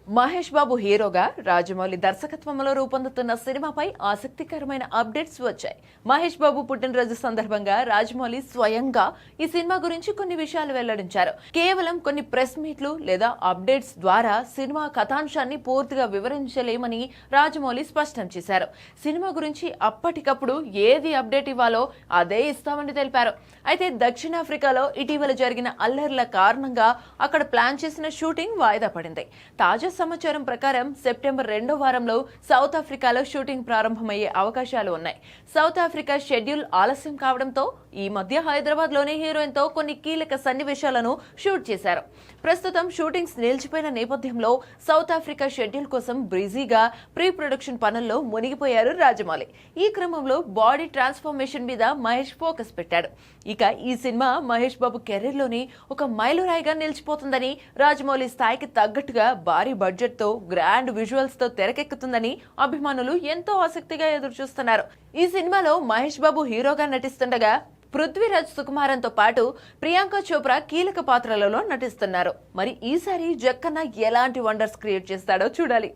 మహేష్ బాబు హీరోగా రాజమౌళి దర్శకత్వంలో రూపొందుతున్న సినిమాపై ఆసక్తికరమైన అప్డేట్స్ వచ్చాయి. మహేష్ బాబు పుట్టినరోజు సందర్భంగా రాజమౌళి స్వయంగా ఈ సినిమా గురించి కొన్ని విషయాలు వెల్లడించారు. కేవలం కొన్ని ప్రెస్ మీట్లు లేదా అప్డేట్స్ ద్వారా సినిమా కథాంశాన్ని పూర్తిగా వివరించలేమని రాజమౌళి స్పష్టం చేశారు. సినిమా గురించి అప్పటికప్పుడు ఏది అప్డేట్ ఇవ్వాలో అదే ఇస్తామని తెలిపారు. అయితే దక్షిణాఫ్రికాలో ఇటీవల జరిగిన అల్లర్ల కారణంగా అక్కడ ప్లాన్ చేసిన షూటింగ్ వాయిదా పడింది. తాజా సమాచారం ప్రకారం సెప్టెంబర్ 2వ వారంలో సౌత్ ఆఫ్రికాలో షూటింగ్ ప్రారంభమయ్యే అవకాశాలు ఉన్నాయి. సౌత్ ఆఫ్రికా షెడ్యూల్ ఆలస్యం కావడంతో ఈ మధ్య హైదరాబాద్ లోని హీరోయిన్ తో కొన్ని కీలక సన్నివేశాలను షూట్ చేశారు. ప్రస్తుతం షూటింగ్స్ నిలిచిపోయిన నేపథ్యంలో సౌత్ ఆఫ్రికా షెడ్యూల్ కోసం బిజీగా ప్రీ ప్రొడక్షన్ పనుల్లో మునిగిపోయారు రాజమౌళి. ఈ క్రమంలో బాడీ ట్రాన్స్ఫర్మేషన్ మీద మహేష్ ఫోకస్ పెట్టాడు. ఇక ఈ సినిమా మహేష్ బాబు కెరీర్ లోని ఒక మైలురాయిగా నిలిచిపోతుందని, రాజమౌళి స్థాయికి తగ్గట్టుగా భారీ బడ్జెట్ తో గ్రాండ్ విజువల్స్ తో తెరకెక్కుతుందని అభిమానులు ఎంతో ఆసక్తిగా ఎదురు చూస్తున్నారు. ఈ సినిమాలో మహేష్ బాబు హీరోగా నటిస్తుండగా పృథ్వీరాజ్ సుకుమారన్తో పాటు ప్రియాంక చోప్రా కీలక పాత్రలలో నటిస్తున్నారు. మరి ఈసారి జక్కన్న ఎలాంటి వండర్స్ క్రియేట్ చేస్తాడో చూడాలి.